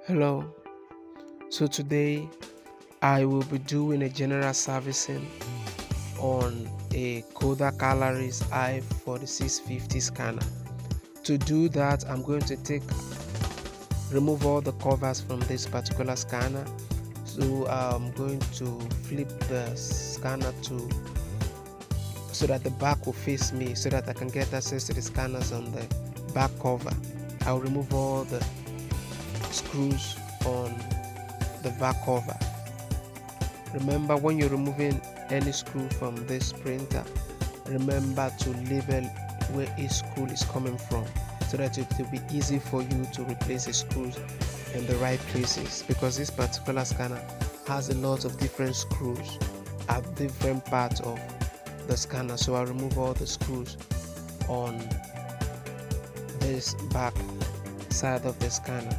Hello, so today I will be doing a general servicing on a Kodak Alaris i4650 scanner. To do that, I'm going to remove all the covers from this particular scanner. So I'm going to flip the scanner so that the back will face me so that I can get access to the scanners on the back cover. I'll remove all the screws on the back cover. Remember, when you're removing any screw from this printer, remember to label where each screw is coming from so that it will be easy for you to replace the screws in the right places, because this particular scanner has a lot of different screws at different parts of the scanner. So I'll remove all the screws on this back side of the scanner.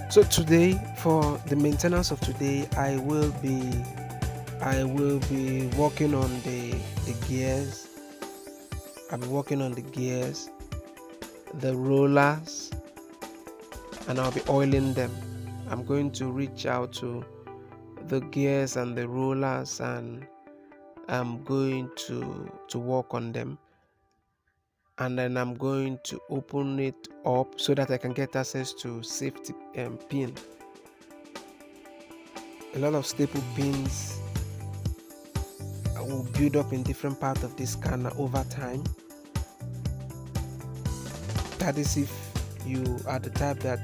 So today, for the maintenance of today, I will be working on the gears. I'll be working on the gears, the rollers, and I'll be oiling them. I'm going to reach out to the gears and the rollers, and I'm going to work on them, and then I'm going to open it up so that I can get access to safety pin. A lot of staple pins will build up in different parts of this scanner over time. That is if you are the type that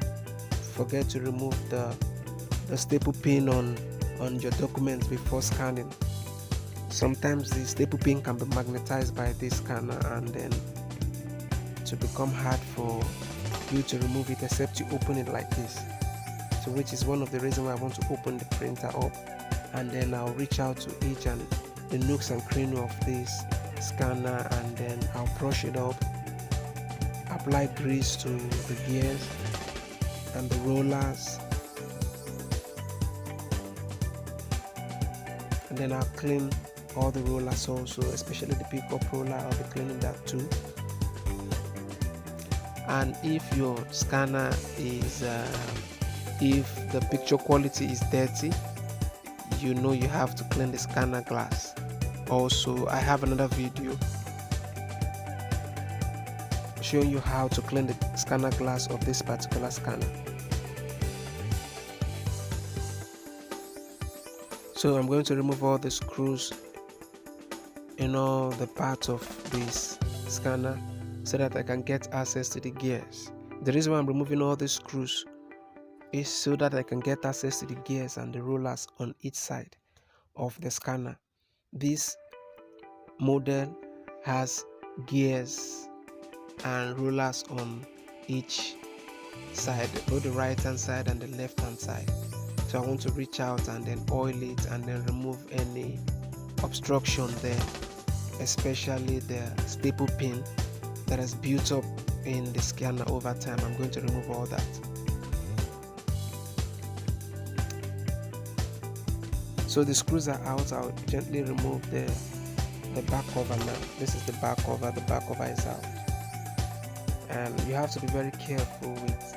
forget to remove the staple pin on your documents before scanning. Sometimes the staple pin can be magnetized by this scanner and then to become hard for you to remove it except you open it like this. So which is one of the reasons why I want to open the printer up, and then I'll reach out to each and the nooks and crannies of this scanner, and then I'll brush it up, apply grease to the gears and the rollers, and then I'll clean all the rollers also, especially the pickup roller. I'll be cleaning that too. And if your scanner is if the picture quality is dirty, you know you have to clean the scanner glass. Also, I have another video showing you how to clean the scanner glass of this particular scanner. So I'm going to remove all the screws in all the parts of this scanner so that I can get access to the gears. The reason why I'm removing all the screws is so that I can get access to the gears and the rollers on each side of the scanner. This model has gears and rollers on each side, both the right hand side and the left hand side. So I want to reach out and then oil it and then remove any obstruction there, especially the staple pin that has built up in the scanner over time. I'm going to remove all that. So the screws are out. I'll gently remove the back cover now. This is the back cover. The back cover is out, and you have to be very careful with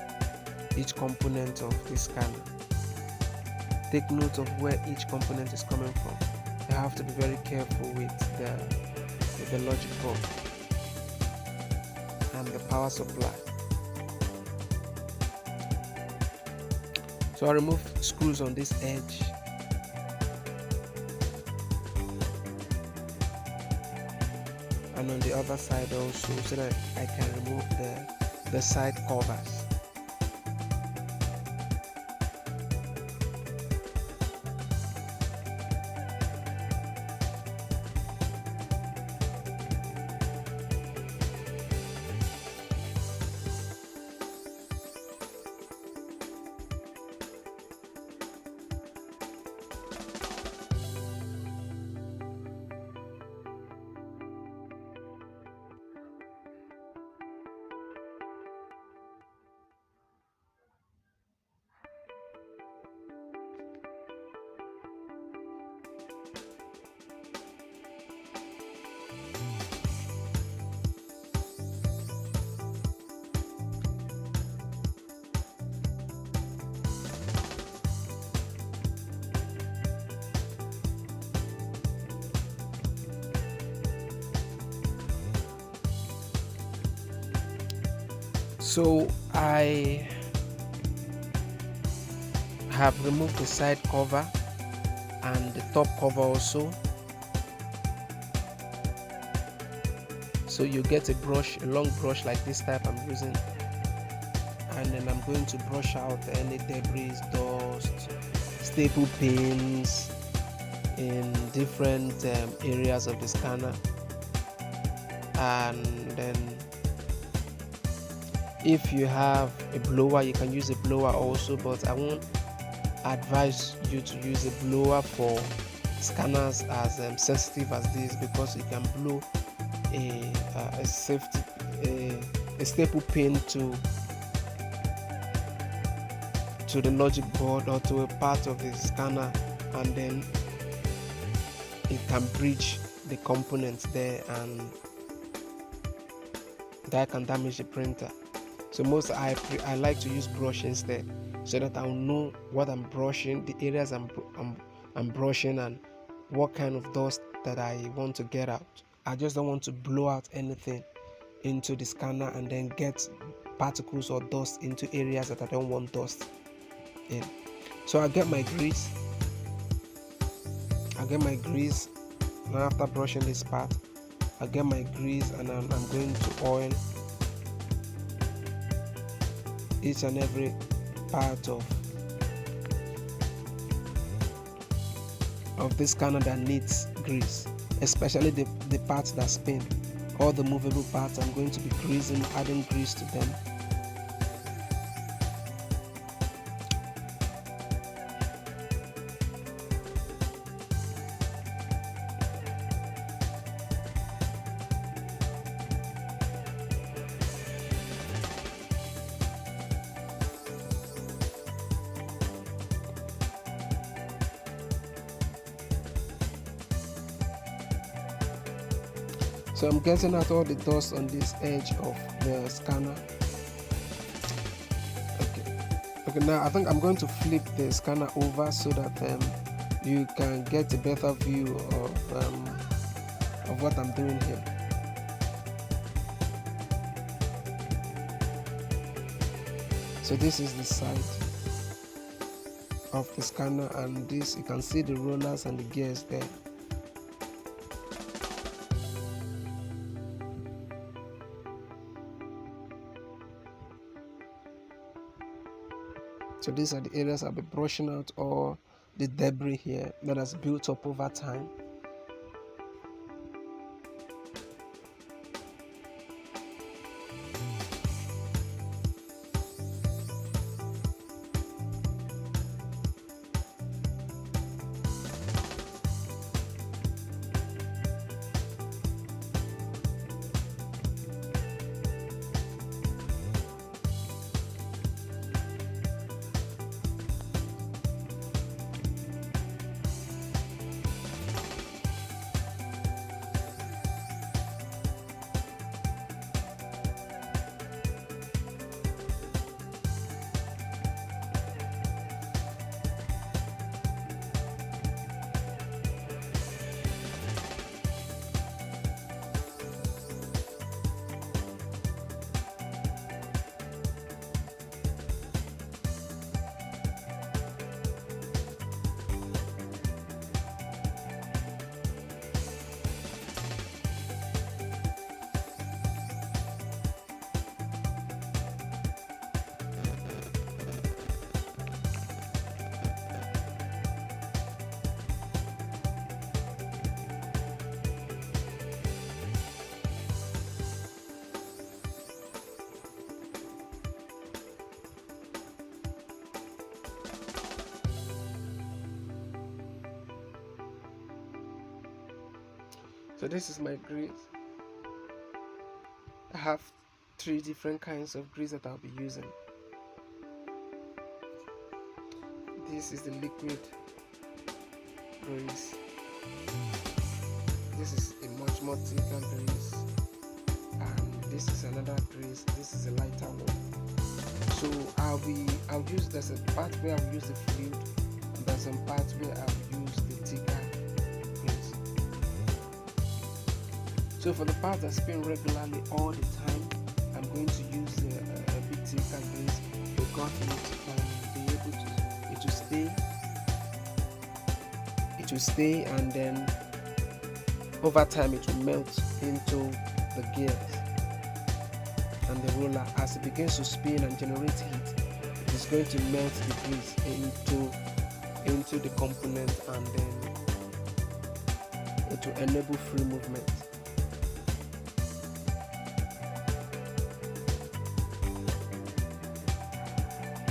each component of this scanner. Take note of where each component is coming from. You have to be very careful with the logic board and the power supply. So I remove screws on this edge, and on the other side also, so that I can remove the side covers. So I have removed the side cover and the top cover also. So you get a brush, a long brush like this type I'm using, and then I'm going to brush out any debris, dust, staple pins in different areas of the scanner. And then if you have a blower, you can use a blower also, but I won't advise you to use a blower for scanners as sensitive as this, because it can blow a safety a staple pin to the logic board or to a part of the scanner, and then it can breach the components there, and that can damage the printer. So most I like to use brush instead, so that I'll know what I'm brushing, the areas I'm brushing, and what kind of dust that I want to get out. I just don't want to blow out anything into the scanner and then get particles or dust into areas that I don't want dust in. So I get my grease. Now after brushing this part, I get my grease, and I'm going to oil each and every part of this scanner that needs grease, especially the parts that spin. All the movable parts, I'm going to be greasing, adding grease to them. So I'm getting out all the dust on this edge of the scanner. Okay, now I think I'm going to flip the scanner over so that you can get a better view of what I'm doing here. So this is the side of the scanner, and this, you can see the rollers and the gears there. So these are the areas I'll be brushing out all the debris here that has built up over time. So this is my grease. I have 3 different kinds of grease that I'll be using. This is the liquid grease. This is a much more thicker grease, and this is another grease. This is a lighter one. So I'll use, there's a part where I'll use the fluid, and there's some parts where I'll use the thicker grease. So for the parts that spin regularly all the time, I'm going to use the thicker grease, because it will stay, and then over time it will melt into the gears and the roller. As it begins to spin and generate heat, it is going to melt the grease into the component, and then it will enable free movement.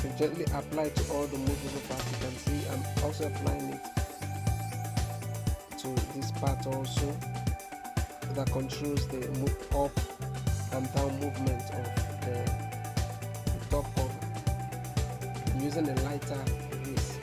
So gently apply to all the movable parts. You can see I'm also applying it to this part also, that controls the up and down movement of the top cover. I'm using a lighter grease.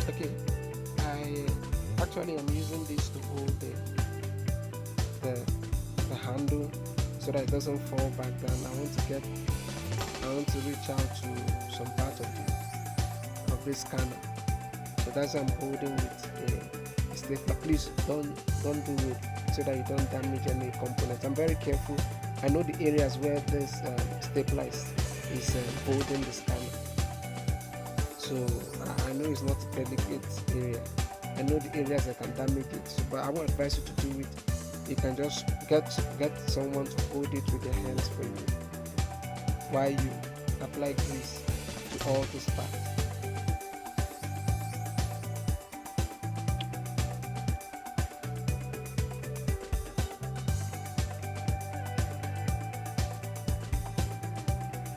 Okay, I'm using this to hold the handle so that it doesn't fall back down. I want to reach out to some part of this scanner. So that's why I'm holding with a stapler. Please don't do it so that you don't damage any components. I'm very careful. I know the areas where this stapler is holding the scanner. So I know it's not a delicate area. I know the areas that can damage it. So, but I would advise you to do it. You can just get someone to hold it with their hands for you while you apply grease to all these parts.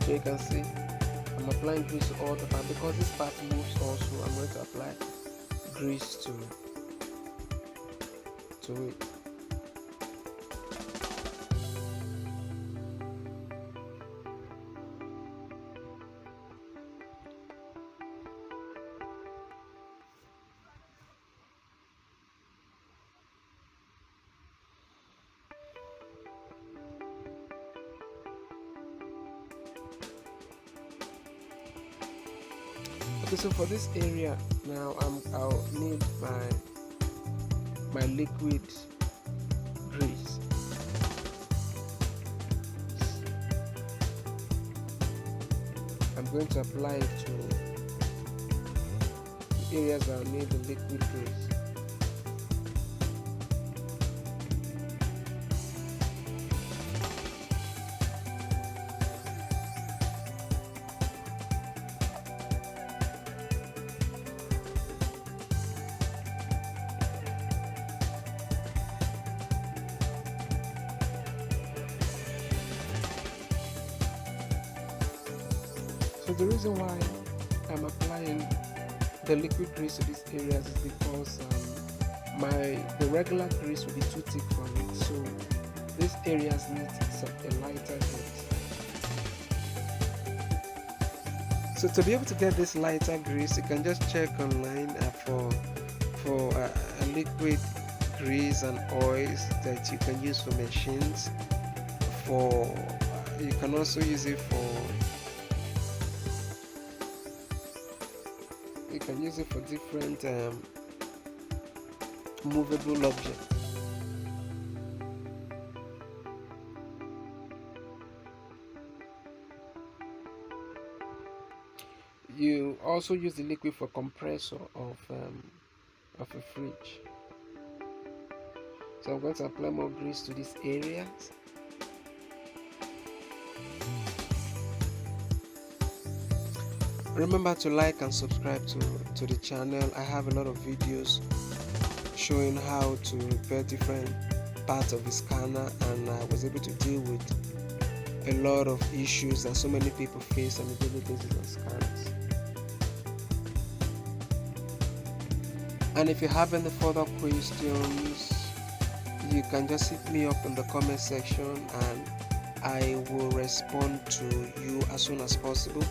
So you can see I'm applying grease to all the parts. Because this part moves also, I'm going to apply grease to it. Okay, so for this area now, I'll need my liquid grease. I'm going to apply it to the areas that I'll need the liquid grease. So the reason why I'm applying the liquid grease to these areas is because the regular grease will be too thick for it. So these areas need a lighter grease. So to be able to get this lighter grease, you can just check online for a liquid grease and oils that you can use for machines. You can also use it for different movable objects. You also use the liquid for compressor of a fridge. So I'm going to apply more grease to these areas. Remember to like and subscribe to the channel. I have a lot of videos showing how to repair different parts of the scanner, and I was able to deal with a lot of issues that so many people face on a daily basis on scanners. And if you have any further questions, you can just hit me up in the comment section and I will respond to you as soon as possible.